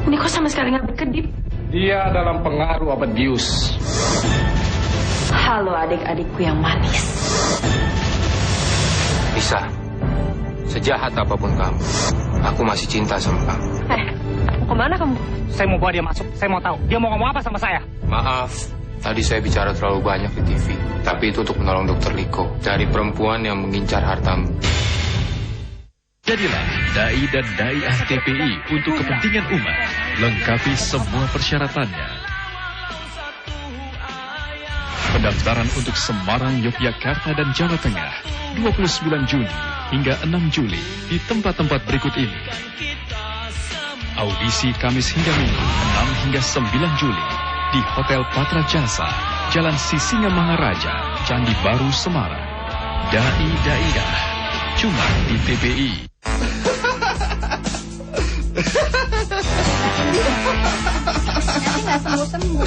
Ini kok sama sekali nggak berkedip? Dia dalam pengaruh abadius. Halo adik-adikku yang manis. Lisa, sejahat apapun kamu, aku masih cinta sama kamu. Mau kemana kamu? Saya mau bawa dia masuk, saya mau tahu dia mau ngomong apa sama saya. Maaf, tadi saya bicara terlalu banyak di TV. Tapi itu untuk menolong Dokter Liko dari perempuan yang mengincar hartamu. Jadilah Dai dan Dai TPI untuk kepentingan umat. Lengkapi semua persyaratannya. Pendaftaran untuk Semarang, Yogyakarta, dan Jawa Tengah 29 Juni hingga 6 Juli di tempat-tempat berikut ini. Audisi Kamis hingga Minggu 6 hingga 9 Juli di Hotel Patra Jasa, Jalan Sisingamangaraja, Candi Baru, Semarang. Dai-Daidah, cuma di TPI. Nanti nggak sembuh-sembuh.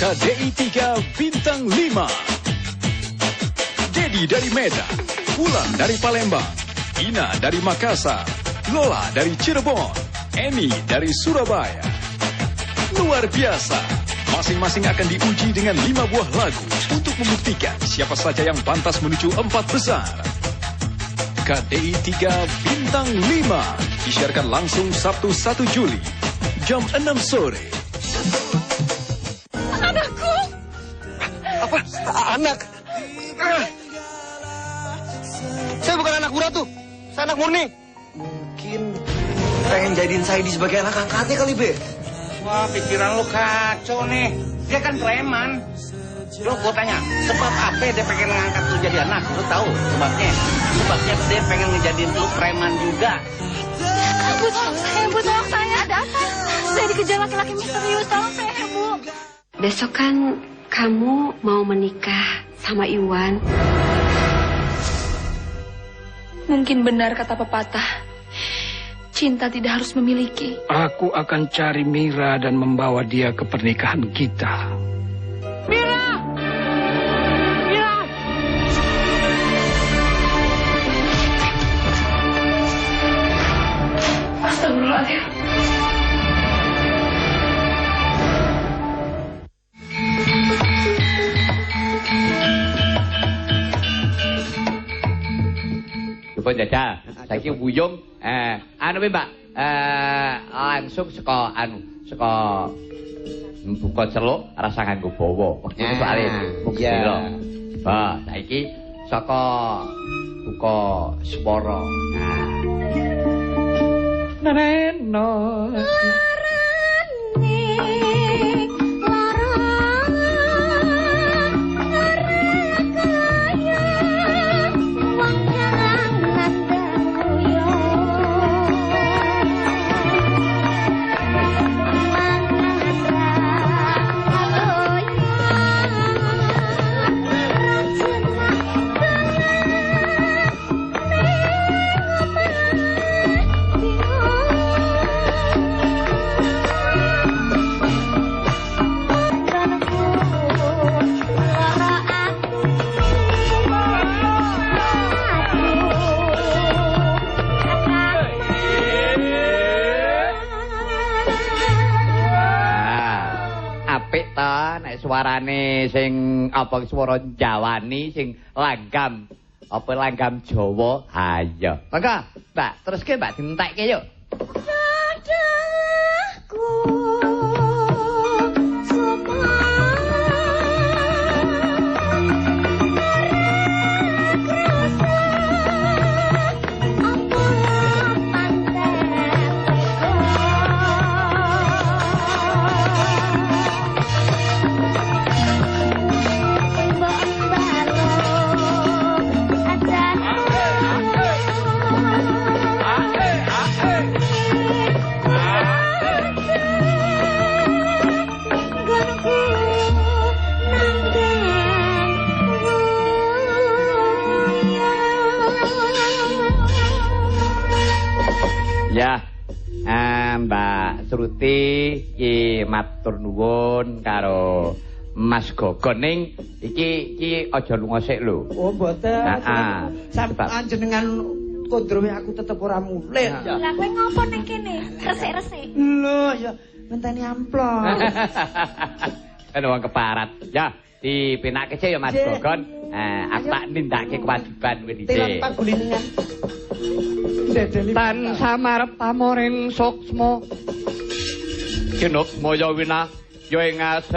KDI 3 Bintang 5. Dedi dari Medan, Ulan dari Palembang, Ina dari Makassar, Lola dari Cirebon, Eni dari Surabaya. Luar biasa, masing-masing akan diuji dengan 5 buah lagu untuk membuktikan siapa saja yang pantas menuju 4 besar. KDI 3 Bintang 5 disiarkan langsung Sabtu 1 Juli jam 6 sore. Anakku! Apa? Anak? Saya bukan anak Ratu. Saya anak murni. Mungkin pengen jadiin Saidi sebagai anak angkatnya kali, Be. Wah, pikiran lu kacau nih. Dia kan preman. Lu gua tanya, sebab apa dia pengen ngangkat lu jadi anak? Lu tahu sebabnya? Sebabnya dia pengen ngejadiin lu preman juga. Bu, tolong saya, Bu, tolong saya. Ada apa? Saya dikejar laki-laki misterius. Tolong saya, Bu. Besok kan kamu mau menikah sama Iwan. Mungkin benar kata pepatah. Cinta tidak harus memiliki. Aku akan cari Mira dan membawa dia ke pernikahan kita. Mira! Mira! Astagfirullahaladzim. Coba jajal, saiki buyung, anu Mbak, langsung saka buka celuk rasa nganggo bawa. Wektu soalé bukti lho. Bah, saiki saka buka swara. Nah. Neno. Suarane sing apa swara Jawani sing langgam apa langgam Jawa. Ha iya. Mangga, Mbak, teruske Mbak dientekke yuk. Ya. Mbak Sruti iki matur nuwun karo Mas Gogoning iki aja lunga sik lho. Oh, mboten. Sampeyan jenengan kondrowe aku tetep ora mulih. Lah kowe ngopo ning kene? Resik-resik. Lho, ya ngenteni amplop. Ana wong keparat. Ya, dipinake sik ya Mas Gogon. Aku tak nindakake kewajiban kowe dhisik. Tilang pagulingan. Tan samarep pamoring suksma kinuk moyo wina yo ing asepi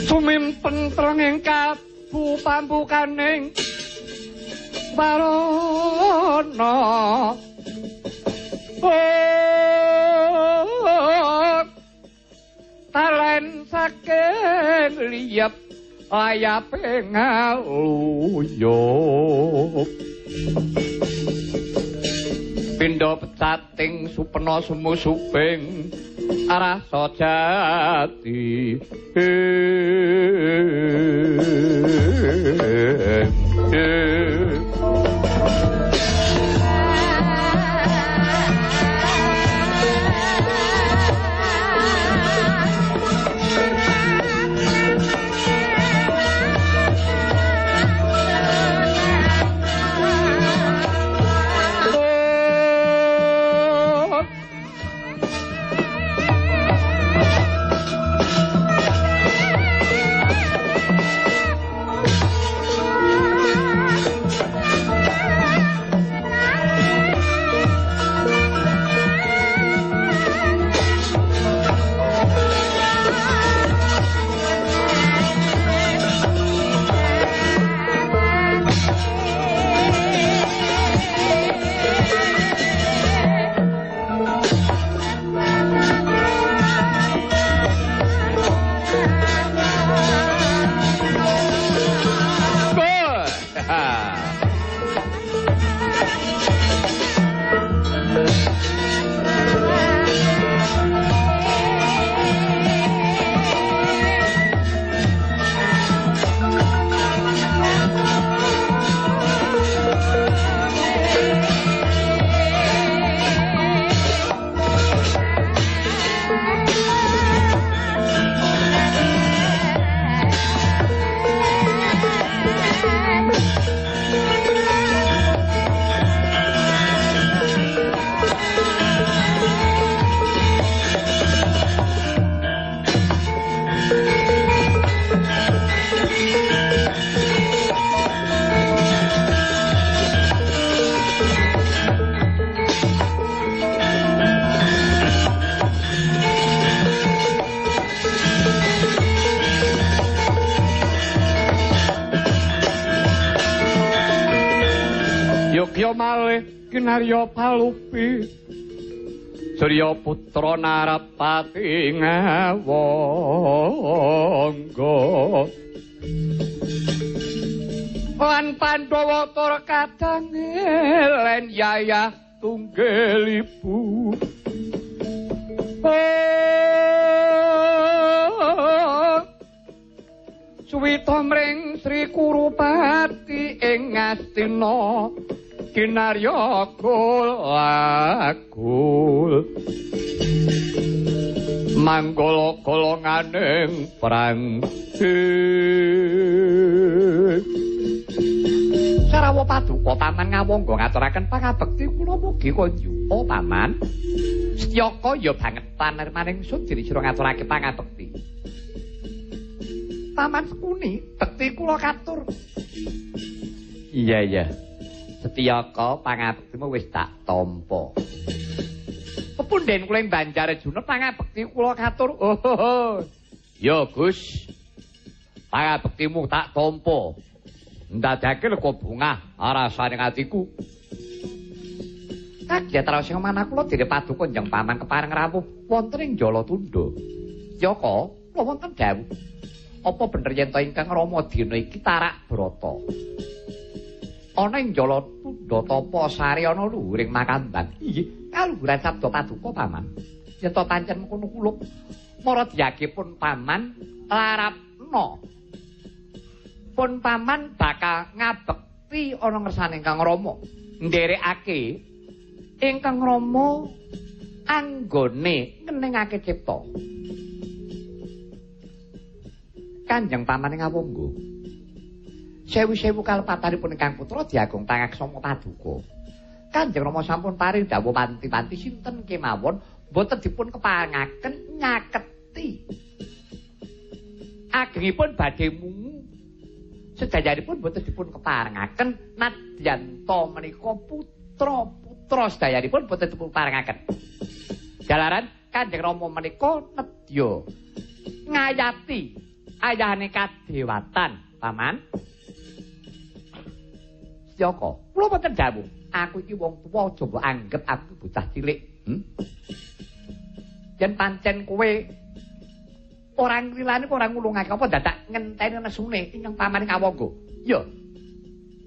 sumimpen trenging kabu pambukaning warana talen saking liyep ayape ngaluyup pindha pecating supena sumusuping rasa jati Kinarya palupi Surya putra Narapati ngawangga lan Pandhawa tur kadang len yayah tunggil ibu suwita mring Sri Kurupati ing Astina kinarya kul manggala golonganing perang Sarawa Paduka Paman ngawangga ngaturaken pangabekti kula mugi kanyupa Paman Setyaka ya banget panirmaning sun diri sira ngaturake pangabekti Paman Sekuni bekti kula katur Iya Setyaka pangabektimu wis tak tampa. Pepundhen kula ing Banjarjuna pangabekti kula katur. Oh. Ya Gus. Pangabektimu tak tampa. Ndadake leko bungah rasane atiku. Kagyatra sing manah kula dene paduka njeng Paman kepareng rawuh wonten ing Jalatunda. Setyaka, kula wonten dawuh. Apa bener yen to ingkang Rama dina iki tarak brata? Ana ing Jalatunda tapa sari ana luhuring Makambang. Inggih, kaluhuran sabda paduka Paman. Yen to pancen mengkono kula maradiyakipun Paman larapna. pun paman bakal ngabekti ana ngersane Kang Rama nderekake ingkang Rama anggone ngeningake cipta. Kanjeng paman ngawungga. Sewu-sewu kalepatanipun ingkang putra diagung pangaksama paduka. Kanjeng Rama sampun paring dawuh panti-panti sinten kemawon boten dipun kepangaken nyaketi. Agengipun badhe mungu sedayanipun boten dipun keparengaken nadyan to menika putra sedayanipun boten dipun parengaken. Jalaran Kanjeng Rama menika nedya ngayati ayahane kadewatan, Paman. Joko, kula boten dawuh. Aku iki wong tuwa aja mbok anggap aku bocah cilik. Yen pancen kowe orang lilane kok ora ngulungake apa dadak ngenteni nesune ingkang pamane kawangga. Ya,